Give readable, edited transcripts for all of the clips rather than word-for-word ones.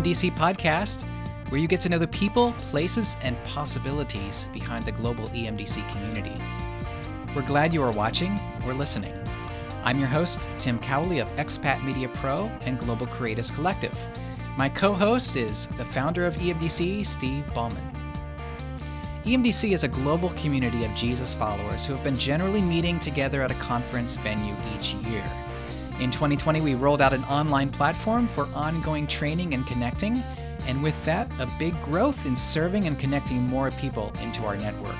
EMDC podcast, where you get to know the people, places, and possibilities behind the global EMDC community. We're glad you are watching or listening. I'm your host, Tim Cowley of Expat Media Pro and Global Creatives Collective. My co-host is the founder of EMDC, Steve Ballman. EMDC is a global community of Jesus followers who have been generally meeting together at a conference venue each year. In 2020, we rolled out an online platform for ongoing training and connecting, and with that, a big growth in serving and connecting more people into our network.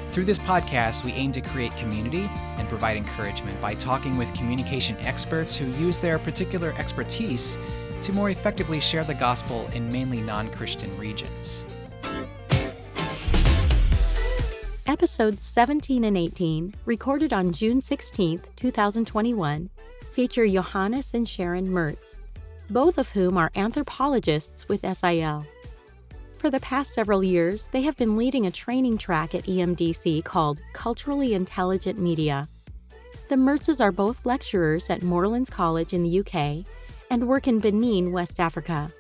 Through this podcast, we aim to create community and provide encouragement by talking with communication experts who use their particular expertise to more effectively share the gospel in mainly non-Christian regions. Episodes 17 and 18, recorded on June 16, 2021, feature Johannes and Sharon Merz, both of whom are anthropologists with SIL. For the past several years, they have been leading a training track at EMDC called Culturally Intelligent Media. The Merzs are both lecturers at Moorlands College in the UK and work in Benin, West Africa.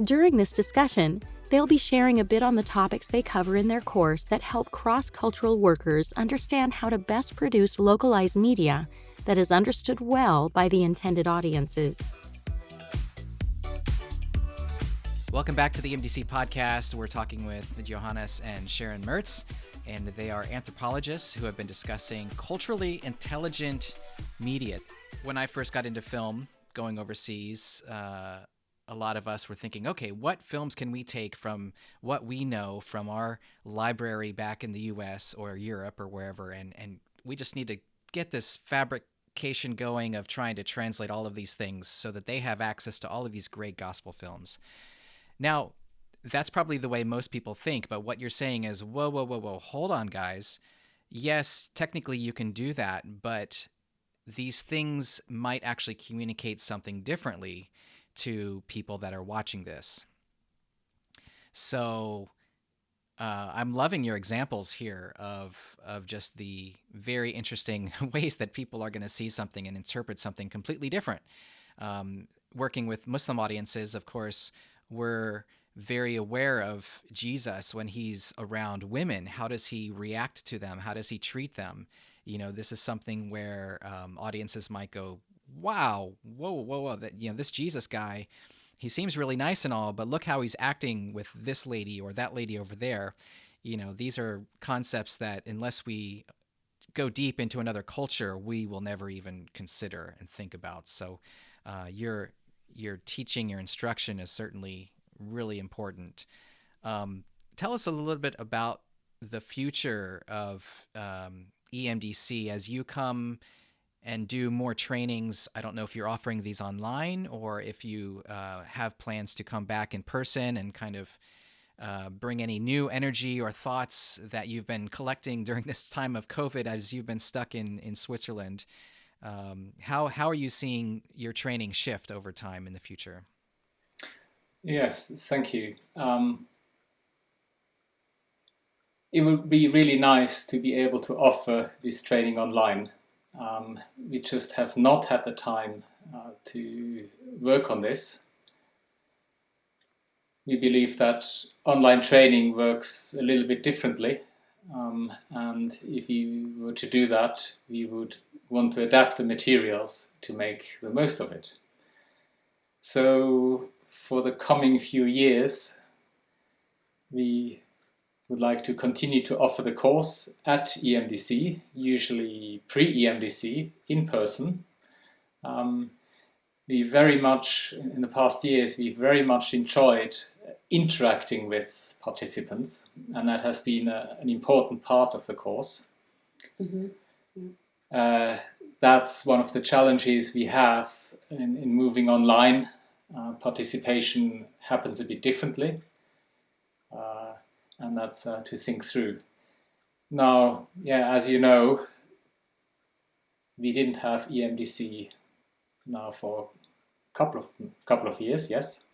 During this discussion, they'll be sharing a bit on the topics they cover in their course that help cross-cultural workers understand how to best produce localized media that is understood well by the intended audiences. Welcome back to the EMDC podcast. We're talking with Johannes and Sharon Merz, and they are anthropologists who have been discussing culturally intelligent media. When I first got into film, going overseas, a lot of us were thinking, okay, what films can we take from what we know from our library back in the US or Europe or wherever, and we just need to get this fabrication going of trying to translate all of these things so that they have access to all of these great gospel films. Now, that's probably the way most people think, but what you're saying is, whoa, hold on, guys. Yes, technically you can do that, but these things might actually communicate something differently to people that are watching this. So I'm loving your examples here of just the very interesting ways that people are going to see something and interpret something completely different. Working with Muslim audiences, of course, we're very aware of Jesus when he's around women. How does he react to them? How does he treat them? You know, this is something where audiences might go, wow, whoa, that, you know, this Jesus guy, he seems really nice and all, but look how he's acting with this lady or that lady over there. You know, these are concepts that unless we go deep into another culture, we will never even consider and think about. So your teaching, your instruction is certainly really important. Tell us a little bit about the future of EMDC as you come and do more trainings. I don't know if you're offering these online or if you have plans to come back in person and kind of bring any new energy or thoughts that you've been collecting during this time of COVID as you've been stuck in Switzerland. How are you seeing your training shift over time in the future? Yes, thank you. It would be really nice to be able to offer this training online. We just have not had the time to work on this. We believe that online training works a little bit differently, and if we were to do that, we would want to adapt the materials to make the most of it. So for the coming few years, we would like to continue to offer the course at EMDC, usually pre-EMDC, in person. We very much, in the past years, we've very much enjoyed interacting with participants, and that has been an important part of the course. Mm-hmm. That's one of the challenges we have in moving online. Participation happens a bit differently. And that's to think through. Now, as you know, we didn't have EMDC now for a couple of years, yes,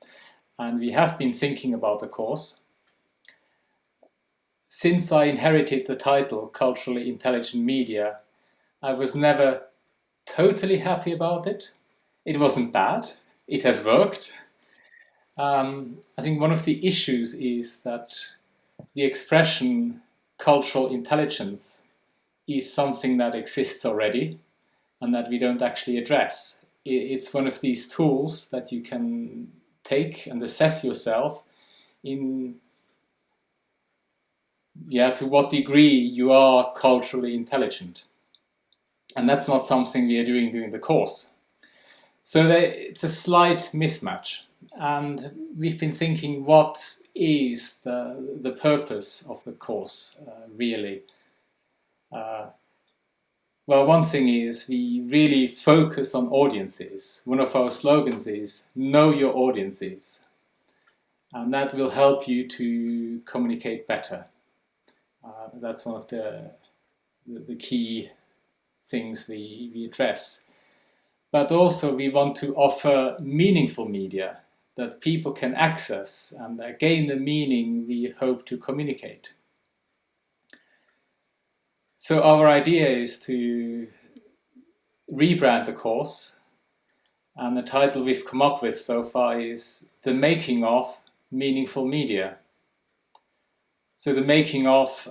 and we have been thinking about the course. Since I inherited the title Culturally Intelligent Media, I was never totally happy about it. It wasn't bad. It has worked. I think one of the issues is that the expression cultural intelligence is something that exists already and that we don't actually address. It's one of these tools that you can take and assess yourself in, to what degree you are culturally intelligent. And that's not something we are doing during the course. So it's a slight mismatch. And we've been thinking, what is the purpose of the course, really? Well, one thing is we really focus on audiences. One of our slogans is, know your audiences. And that will help you to communicate better. That's one of the key things we address. But also we want to offer meaningful media that people can access and gain the meaning we hope to communicate. So our idea is to rebrand the course, and the title we've come up with so far is The Making of Meaningful Media. So the making of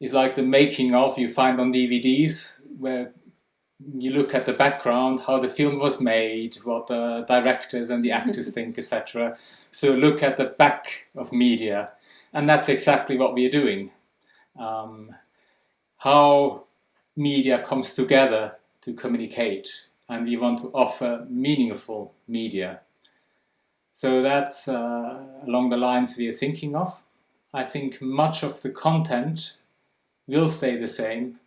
is like the making of you find on DVDs, where you look at the background, how the film was made, what the directors and the actors think, etc. So look at the back of media, and that's exactly what we are doing. How media comes together to communicate, and we want to offer meaningful media. So that's along the lines we are thinking of. I think much of the content will stay the same.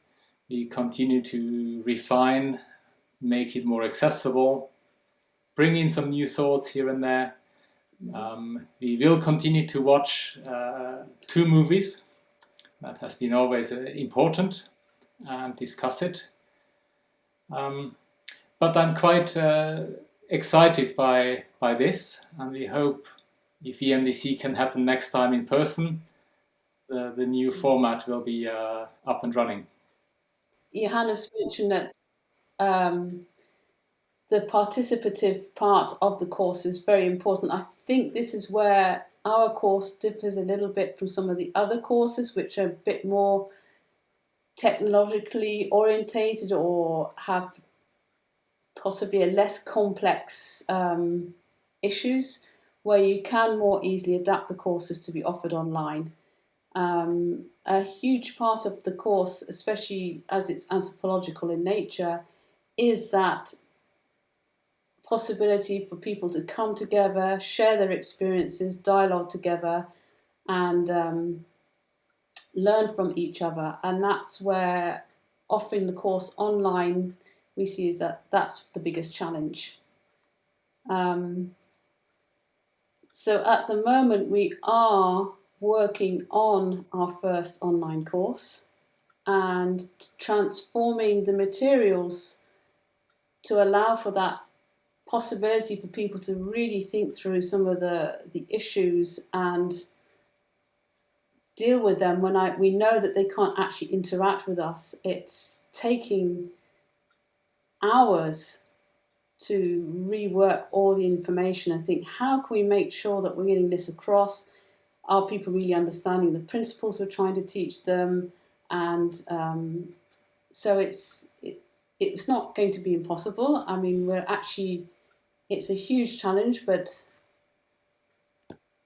We continue to refine, make it more accessible, bring in some new thoughts here and there. We will continue to watch 2 movies. That has been always important, and discuss it. But I'm quite excited by this, and we hope if EMDC can happen next time in person, the new format will be up and running. Johannes mentioned that the participative part of the course is very important. I think this is where our course differs a little bit from some of the other courses, which are a bit more technologically orientated or have possibly a less complex issues, where you can more easily adapt the courses to be offered online. A huge part of the course, especially as it's anthropological in nature, is that possibility for people to come together, share their experiences, dialogue together, and learn from each other. And that's where offering the course online, we see is that's the biggest challenge. So at the moment we are working on our first online course and transforming the materials to allow for that possibility for people to really think through some of the issues and deal with them when we know that they can't actually interact with us. It's taking hours to rework all the information and think, how can we make sure that we're getting this across? Are people really understanding the principles we're trying to teach them? And so it's not going to be impossible. I mean, it's a huge challenge, but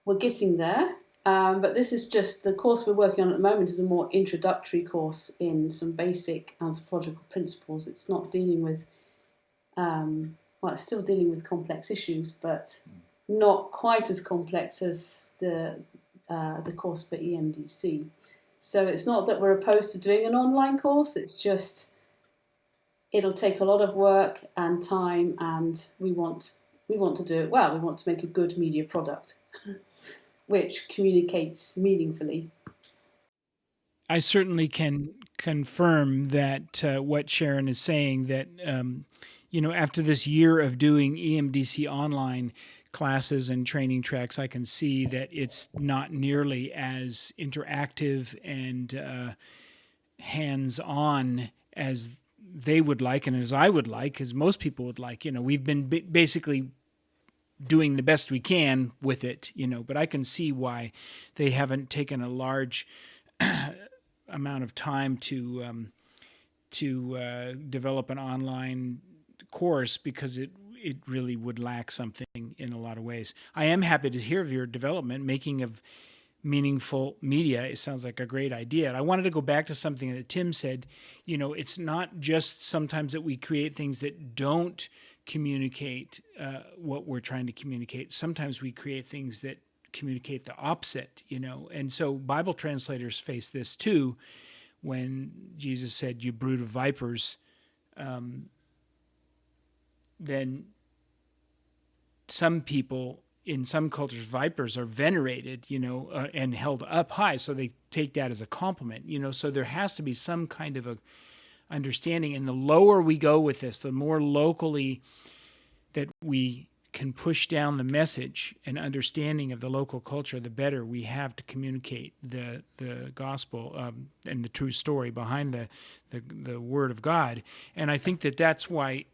we're getting there. But this is just the course we're working on at the moment is a more introductory course in some basic anthropological principles. It's not dealing with, it's still dealing with complex issues, but not quite as complex as the course for EMDC. So it's not that we're opposed to doing an online course. It's just it'll take a lot of work and time, and we want to do it well. We want to make a good media product which communicates meaningfully. I certainly can confirm that what Sharon is saying, that after this year of doing EMDC online classes and training tracks, I can see that it's not nearly as interactive and hands-on as they would like, and as I would like, as most people would like. We've been basically doing the best we can with it, but I can see why they haven't taken a large amount of time to develop an online course, because it really would lack something in a lot of ways. I am happy to hear of your development, making of meaningful media. It sounds like a great idea. And I wanted to go back to something that Tim said. It's not just sometimes that we create things that don't communicate what we're trying to communicate. Sometimes we create things that communicate the opposite, And so Bible translators face this too, when Jesus said, "You brood of vipers," then some people in some cultures, vipers are venerated, and held up high. So they take that as a compliment, so there has to be some kind of a understanding. And the lower we go with this, the more locally that we can push down the message and understanding of the local culture, the better we have to communicate the gospel and the true story behind the word of God. And I think that that's why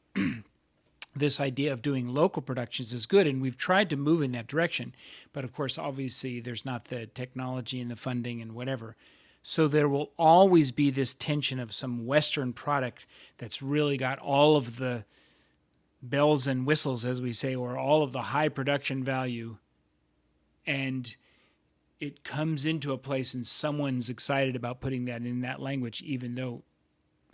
this idea of doing local productions is good, and we've tried to move in that direction. But of course, obviously, there's not the technology and the funding and whatever. So there will always be this tension of some Western product that's really got all of the bells and whistles, as we say, or all of the high production value, and it comes into a place and someone's excited about putting that in that language, even though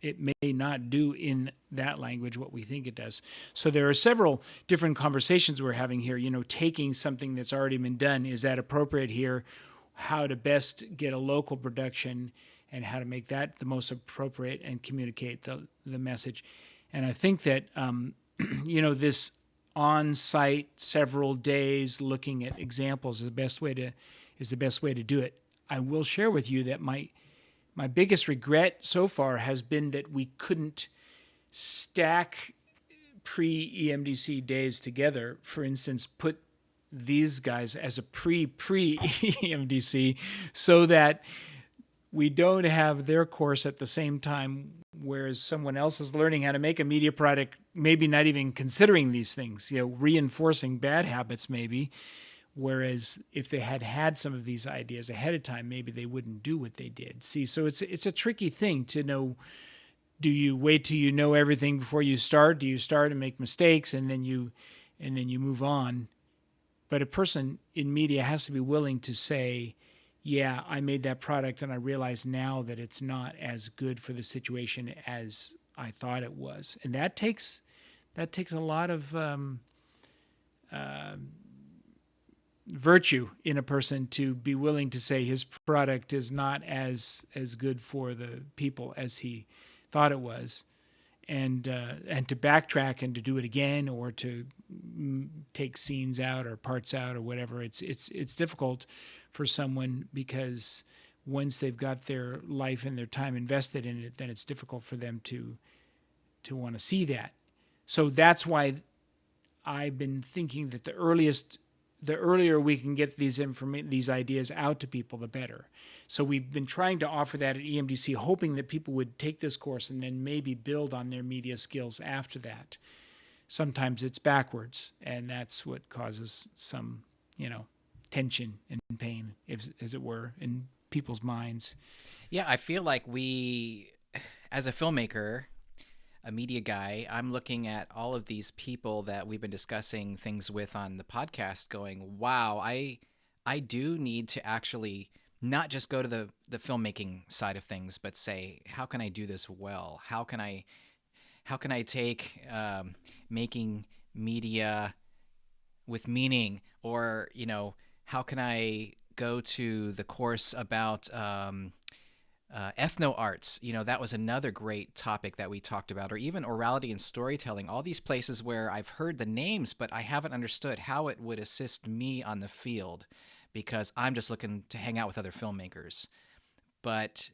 it may not do in that language what we think it does. So there are several different conversations we're having here, taking something that's already been done. Is that appropriate here? How to best get a local production and how to make that the most appropriate and communicate the message. And I think that, this on-site several days looking at examples is the best way to do it. I will share with you that my biggest regret so far has been that we couldn't stack pre-EMDC days together. For instance, put these guys as a pre-EMDC so that we don't have their course at the same time, whereas someone else is learning how to make a media product, maybe not even considering these things, reinforcing bad habits maybe. Whereas if they had had some of these ideas ahead of time, maybe they wouldn't do what they did. See, so it's a tricky thing to know. Do you wait till you know everything before you start? Do you start and make mistakes and then you move on? But a person in media has to be willing to say, yeah, I made that product and I realize now that it's not as good for the situation as I thought it was. And that takes a lot of virtue in a person to be willing to say his product is not as good for the people as he thought it was, and to backtrack and to do it again, or to take scenes out or parts out or whatever. It's difficult for someone, because once they've got their life and their time invested in it, then it's difficult for them to want to see that. So that's why I've been thinking that the earlier we can get these ideas out to people, the better. So we've been trying to offer that at EMDC, hoping that people would take this course and then maybe build on their media skills after that. Sometimes it's backwards, and that's what causes some, tension and pain, as it were, in people's minds. Yeah, I feel like we, as a filmmaker, a media guy, I'm looking at all of these people that we've been discussing things with on the podcast going, wow, I do need to actually not just go to the filmmaking side of things, but say, how can I do this well? How can I take making media with meaning, or, how can I go to the course about ethno arts? That was another great topic that we talked about, or even orality and storytelling, all these places where I've heard the names, but I haven't understood how it would assist me on the field, because I'm just looking to hang out with other filmmakers. But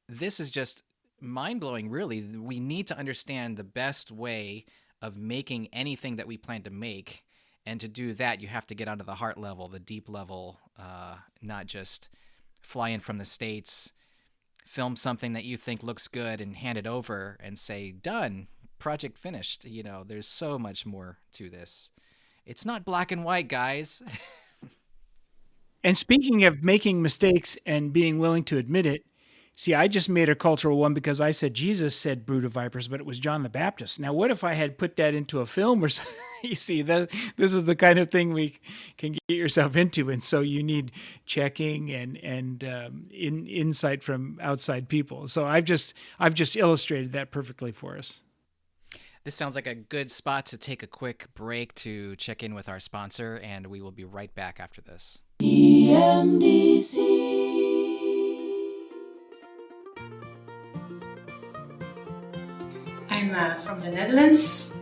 this is just mind-blowing, really. We need to understand the best way of making anything that we plan to make. And to do that, you have to get onto the heart level, the deep level, not just fly in from the States, film something that you think looks good and hand it over and say, done, project finished. There's so much more to this. It's not black and white, guys. And speaking of making mistakes and being willing to admit it, see, I just made a cultural one because I said Jesus said brood of vipers, but it was John the Baptist. Now, what if I had put that into a film or something? You see, this is the kind of thing we can get yourself into, and so you need checking and insight from outside people. So I've just illustrated that perfectly for us. This sounds like a good spot to take a quick break to check in with our sponsor, and we will be right back after this. EMDC. I'm from the Netherlands.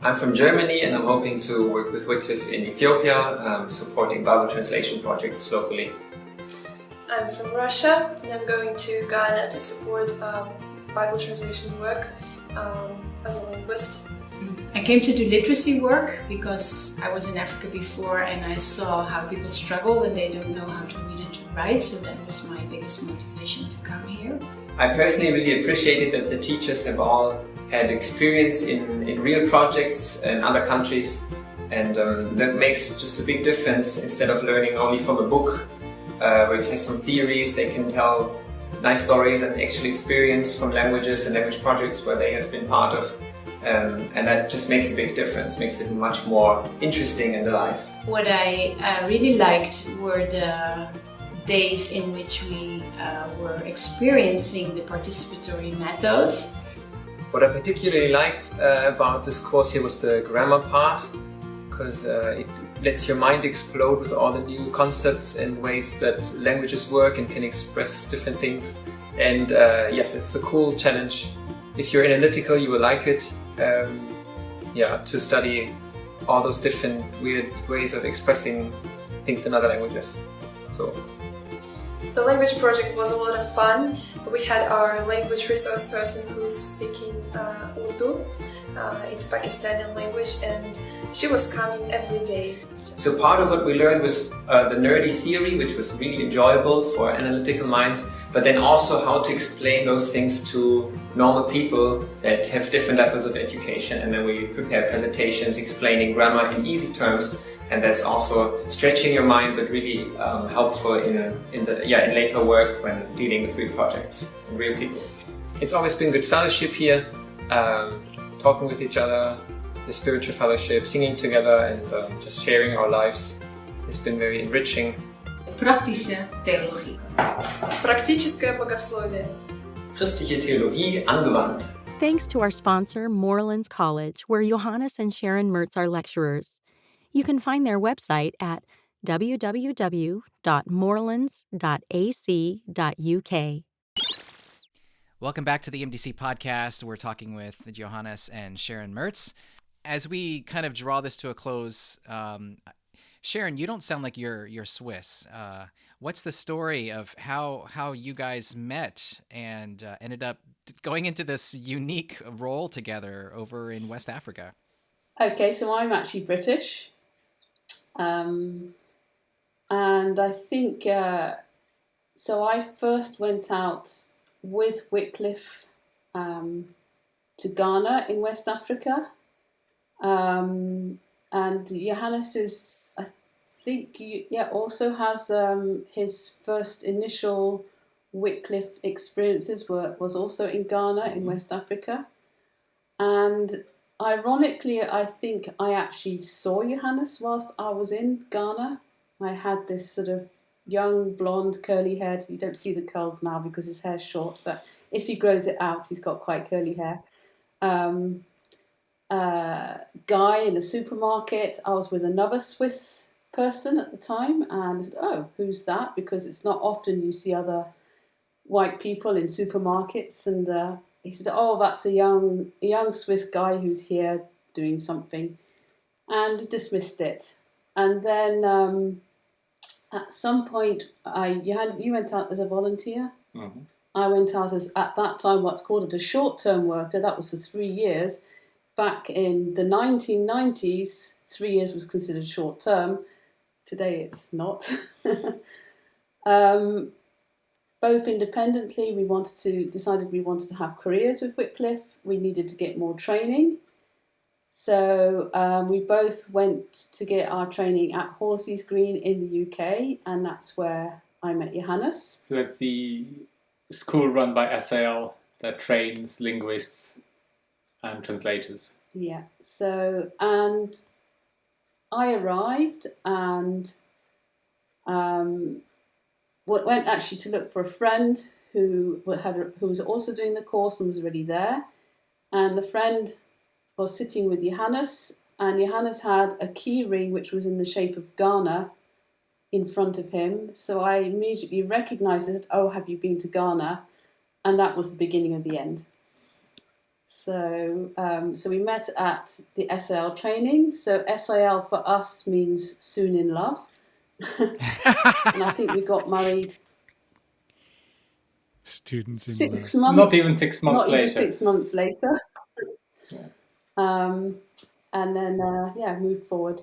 I'm from Germany, and I'm hoping to work with Wycliffe in Ethiopia, supporting Bible translation projects locally. I'm from Russia, and I'm going to Ghana to support Bible translation work as a linguist. I came to do literacy work because I was in Africa before and I saw how people struggle when they don't know how to read and to write, so that was my biggest motivation to come here. I personally really appreciated that the teachers have all had experience in real projects in other countries, and that makes just a big difference. Instead of learning only from a book where it has some theories, they can tell nice stories and actually experience from languages and language projects where they have been part of. And that just makes a big difference, makes it much more interesting in the life. What I really liked were the days in which we were experiencing the participatory method. What I particularly liked about this course here was the grammar part, because it lets your mind explode with all the new concepts and ways that languages work and can express different things. And yes, it's a cool challenge. If you're analytical, you will like it. To study all those different weird ways of expressing things in other languages. So the language project was a lot of fun. We had our language resource person who's speaking Urdu. It's Pakistani language, and she was coming every day. So part of what we learned was the nerdy theory, which was really enjoyable for analytical minds, but then also how to explain those things to normal people that have different levels of education. And then we prepared presentations explaining grammar in easy terms, and that's also stretching your mind, but really helpful in later work when dealing with real projects and real people. It's always been good fellowship here, talking with each other, the spiritual fellowship, singing together, and just sharing our lives. It's been very enriching. Praktische theologie. Практическое богословие. Christliche Theologie angewandt. Thanks to our sponsor, Moorlands College, where Johannes and Sharon Merz are lecturers. You can find their website at www.moorlands.ac.uk. Welcome back to the EMDC podcast. We're talking with Johannes and Sharon Merz. As we kind of draw this to a close, Sharon, you don't sound like you're Swiss. What's the story of how you guys met and ended up going into this unique role together over in West Africa? Okay, so I'm actually British. And I think, so I first went out with Wycliffe to Ghana in West Africa. And Johannes is, I think, also has his first initial Wycliffe experiences was also in Ghana in West Africa. And ironically, I think I actually saw Johannes whilst I was in Ghana. I had this sort of young, blonde, curly head. You don't see the curls now because his hair's short, but if he grows it out, he's got quite curly hair. Guy in a supermarket. I was with another Swiss person at the time, and I said, "Oh, who's that?" Because it's not often you see other white people in supermarkets. And he said, "Oh, that's a young Swiss guy who's here doing something," and dismissed it. And then at some point, you went out as a volunteer. Mm-hmm. I went out as, at that time, what's called a short-term worker. That was for 3 years. Back in the 1990s, 3 years was considered short-term. Today it's not. Both independently, decided we wanted to have careers with Wycliffe. We needed to get more training. So we both went to get our training at Horsey's Green in the UK, and that's where I met Johannes. So that's the school run by SAL that trains linguists and translators. Yeah. So, and I arrived and went actually to look for a friend who was also doing the course and was already there. And the friend was sitting with Johannes, and Johannes had a key ring which was in the shape of Ghana in front of him. So I immediately recognized it. Oh, have you been to Ghana? And that was the beginning of the end. So, so we met at the SIL training. So SIL for us means soon in love. And I think we got married Students in 6 love. months. Not even 6 months not later. Even 6 months later. Yeah. And then, moved forward.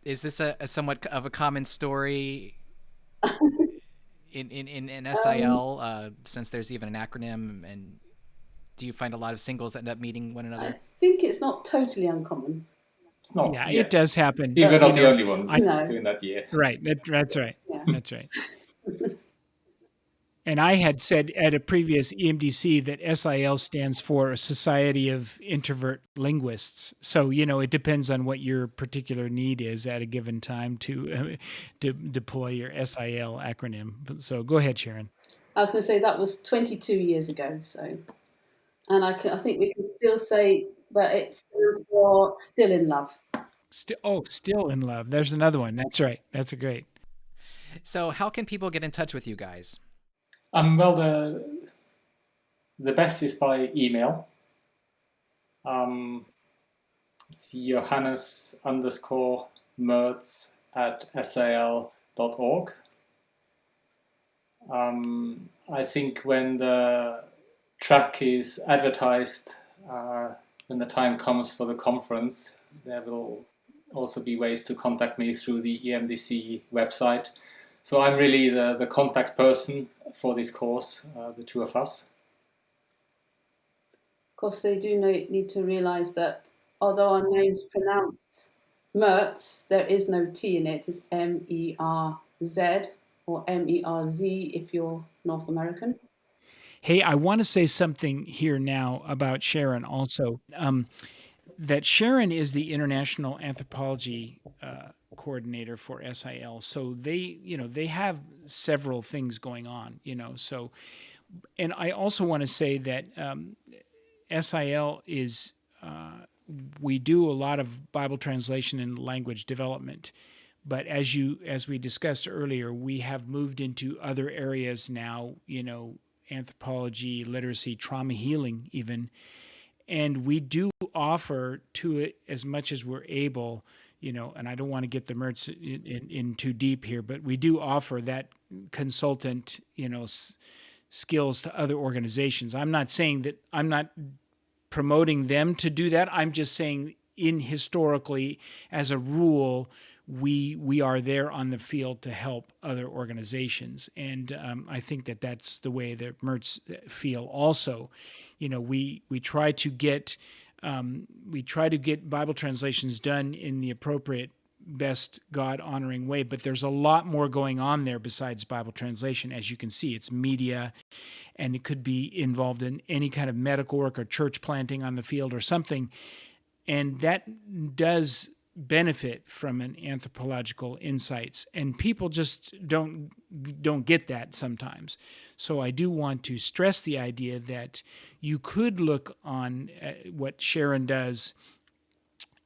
Is this a somewhat of a common story in SIL, since there's even an acronym? And do you find a lot of singles that end up meeting one another? I think it's not totally uncommon. It's not. Yeah, it does happen. We're not the only ones No. doing that year. Right. That's right. Yeah. That's right. And I had said at a previous EMDC that SIL stands for Society of Introvert Linguists. So, it depends on what your particular need is at a given time to deploy your SIL acronym. So go ahead, Sharon. I was going to say that was 22 years ago. So, and I think we can still say that it stands for still in love. Still in love. There's another one. That's right. That's a great. So how can people get in touch with you guys? Well, the best is by email. It's Johannes_Merz@sal.org. I think when the track is advertised, when the time comes for the conference, there will also be ways to contact me through the EMDC website. So I'm really the contact person for this course, the two of us. Of course, they do need to realise that although our name's pronounced Merz, there is no T in it. It's MERZ or MERZ if you're North American. Hey, I want to say something here now about Sharon also. That Sharon is the International Anthropology coordinator for SIL. So they have several things going on, so, and I also want to say that SIL is, we do a lot of Bible translation and language development, but as we discussed earlier, we have moved into other areas now, anthropology, literacy, trauma healing even, and we do offer to it as much as we're able, and I don't want to get the Merz in too deep here, but we do offer that consultant, skills to other organizations. I'm not saying that I'm not promoting them to do that. I'm just saying historically, as a rule, we are there on the field to help other organizations. And I think that's the way that Merz feel also. We try to get Bible translations done in the appropriate, best God-honoring way, but there's a lot more going on there besides Bible translation. As you can see, it's media, and it could be involved in any kind of medical work or church planting on the field or something, and that does benefit from an anthropological insights, and people just don't get that sometimes. So I do want to stress the idea that you could look on what Sharon does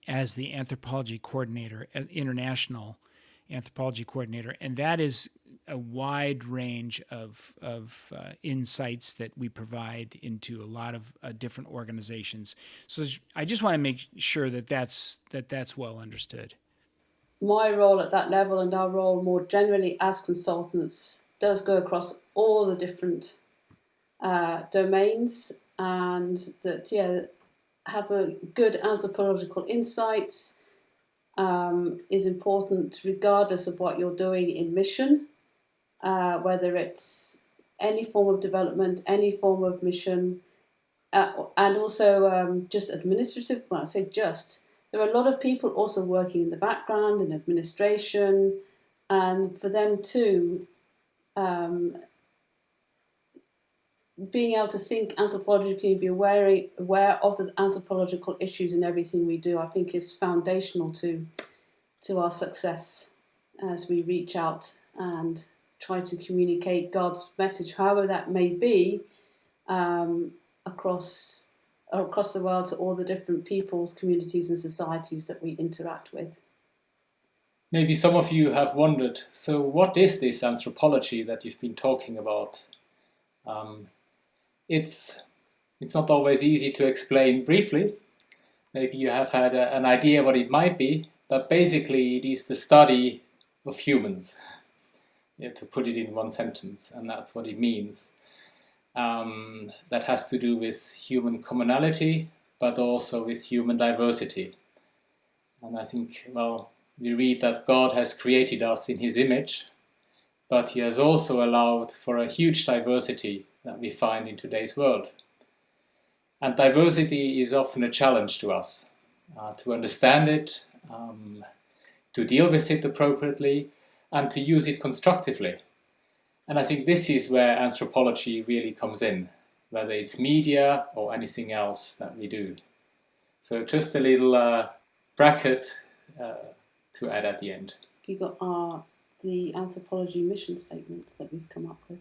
as the anthropology coordinator, international anthropology coordinator, and that is a wide range of insights that we provide into a lot of different organizations. So I just want to make sure that's well understood. My role at that level, and our role more generally as consultants, does go across all the different domains, and that have a good anthropological insights is important regardless of what you're doing in mission. Whether it's any form of development, any form of mission, and also just administrative. Well, I say just. There are a lot of people also working in the background in administration, and for them too, being able to think anthropologically, be aware of the anthropological issues in everything we do, I think is foundational to our success as we reach out and try to communicate God's message, however that may be, across the world to all the different peoples, communities and societies that we interact with. Maybe some of you have wondered, so what is this anthropology that you've been talking about? It's not always easy to explain briefly. Maybe you have had an idea what it might be, but basically it is the study of humans, to put it in one sentence, and that's what it means. That has to do with human commonality, but also with human diversity. And I think, well, we read that God has created us in his image, but he has also allowed for a huge diversity that we find in today's world. And diversity is often a challenge to us, to understand it, to deal with it appropriately, and to use it constructively. And I think this is where anthropology really comes in, whether it's media or anything else that we do. So just a little bracket to add at the end. You got the anthropology mission statement that we've come up with.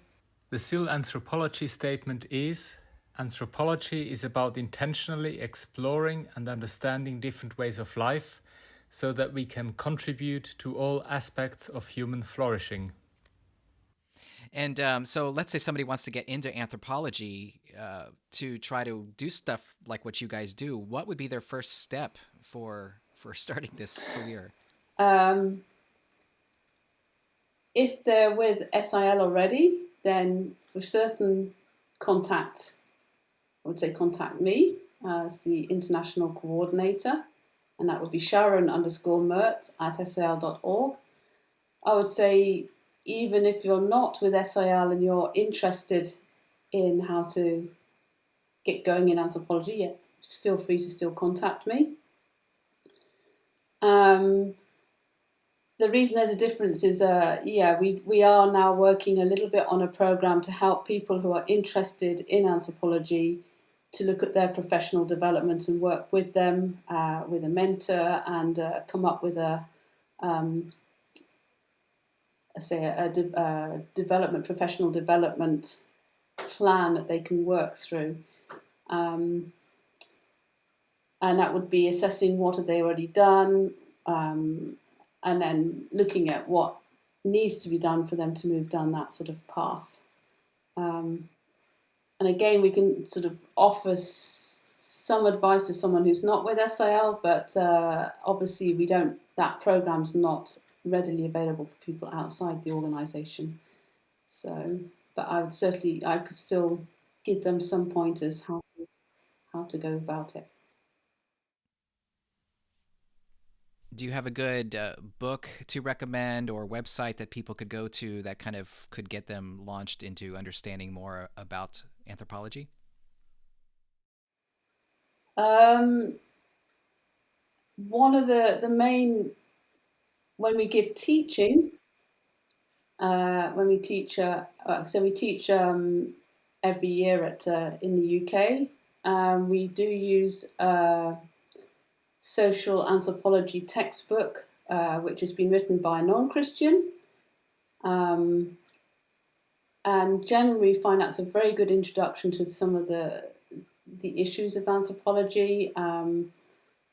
The SIL anthropology statement is: anthropology is about intentionally exploring and understanding different ways of life so that we can contribute to all aspects of human flourishing. And so let's say somebody wants to get into anthropology to try to do stuff like what you guys do. What would be their first step for starting this career? If they're with SIL already, then for certain contact me as the international coordinator, and that would be Sharon_Merz at sil.org. I would say, even if you're not with SIL and you're interested in how to get going in anthropology, yeah, just feel free to still contact me. The reason there's a difference is, we are now working a little bit on a program to help people who are interested in anthropology to look at their professional development and work with them, with a mentor, and come up with a professional development plan that they can work through. And that would be assessing what have they already done, and then looking at what needs to be done for them to move down that sort of path. And again, we can sort of offer some advice to someone who's not with SIL, but obviously that program's not readily available for people outside the organisation. So, but I could still give them some pointers how to go about it. Do you have a good book to recommend or website that people could go to that kind of could get them launched into understanding more about anthropology? One of the main, when we give teaching, we teach every year in the UK. We do use social anthropology textbook, which has been written by a non-Christian. And generally find that's a very good introduction to some of the issues of anthropology.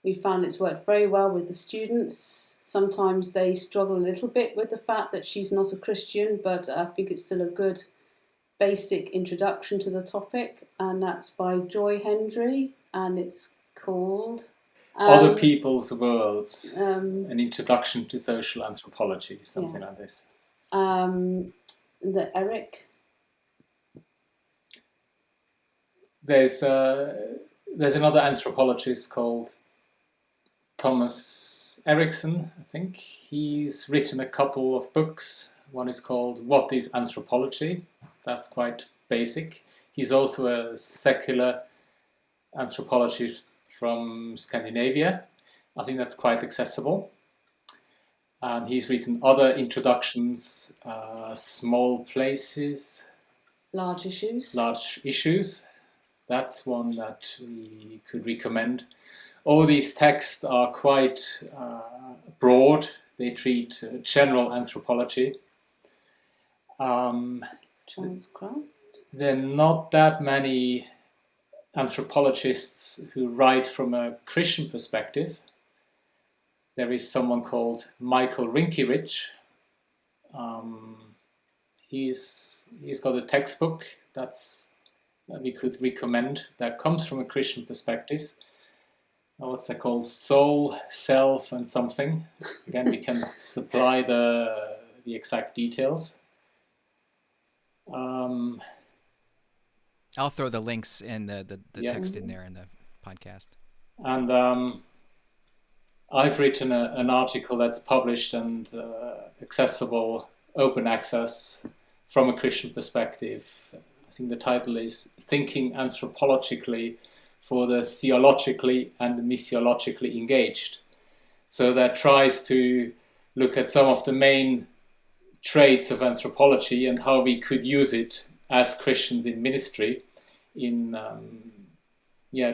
We found it's worked very well with the students. Sometimes they struggle a little bit with the fact that she's not a Christian, but I think it's still a good basic introduction to the topic. And that's by Joy Hendry, and it's called Other People's Worlds, an introduction to social anthropology, something like this. The Eric. There's another anthropologist called Thomas Eriksen, I think. He's written a couple of books. One is called What is Anthropology? That's quite basic. He's also a secular anthropology from Scandinavia. I think that's quite accessible. And he's written other introductions, Small Places, Large Issues. Large Issues. That's one that we could recommend. All these texts are quite broad. They treat general anthropology. Charles Grant. There are not that many anthropologists who write from a Christian perspective. There is someone called Michael Rinkiewicz. He's got a textbook that we could recommend that comes from a Christian perspective. What's that called? Soul, Self, and something. Again, we can supply the exact details. I'll throw the links in the text in there in the podcast. And I've written an article that's published and accessible, open access from a Christian perspective. I think the title is Thinking Anthropologically for the Theologically and Missiologically Engaged. So that tries to look at some of the main traits of anthropology and how we could use it as Christians in ministry in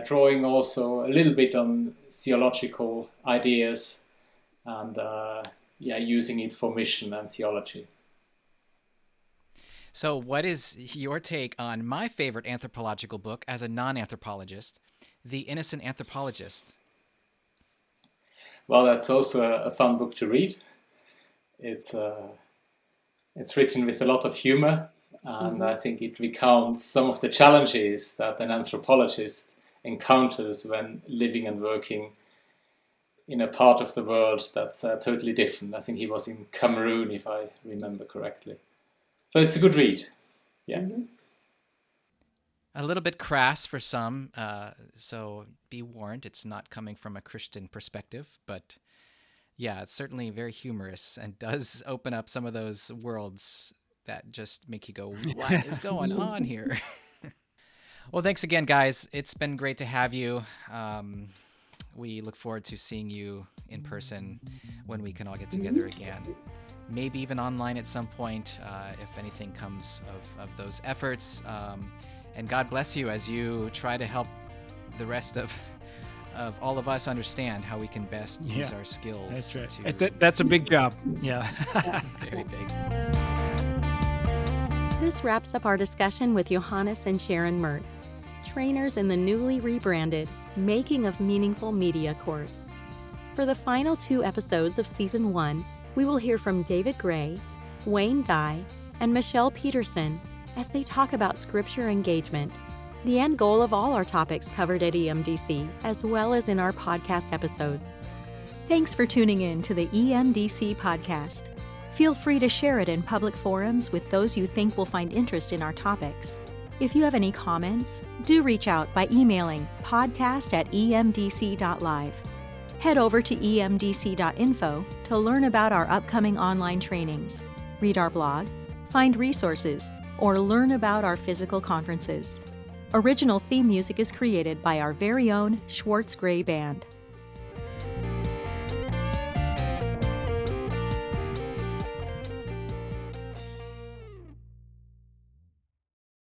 drawing also a little bit on theological ideas and using it for mission and theology. So what is your take on my favorite anthropological book as a non-anthropologist, The Innocent Anthropologist? Well, that's also a fun book to read. It's written with a lot of humor, and I think it recounts some of the challenges that an anthropologist encounters when living and working in a part of the world that's totally different. I think he was in Cameroon, if I remember correctly. So it's a good read. Yeah. A little bit crass for some, so be warned, it's not coming from a Christian perspective, but yeah, it's certainly very humorous and does open up some of those worlds that just make you go, what is going on here? Well, thanks again, guys. It's been great to have you. We look forward to seeing you in person when we can all get together again. Maybe even online at some point, if anything comes of those efforts. And God bless you as you try to help the rest of all of us understand how we can best use our skills. That's right. That's a big job. Yeah. Very big. This wraps up our discussion with Johannes and Sharon Merz, trainers in the newly rebranded Making of Meaningful Media course. For the final 2 episodes of Season 1, we will hear from David Gray, Wayne Dye, and Michelle Peterson as they talk about scripture engagement, the end goal of all our topics covered at EMDC, as well as in our podcast episodes. Thanks for tuning in to the EMDC podcast. Feel free to share it in public forums with those you think will find interest in our topics. If you have any comments, do reach out by emailing podcast@emdc.live. Head over to emdc.info to learn about our upcoming online trainings, read our blog, find resources, or learn about our physical conferences. Original theme music is created by our very own Schwartz Gray Band.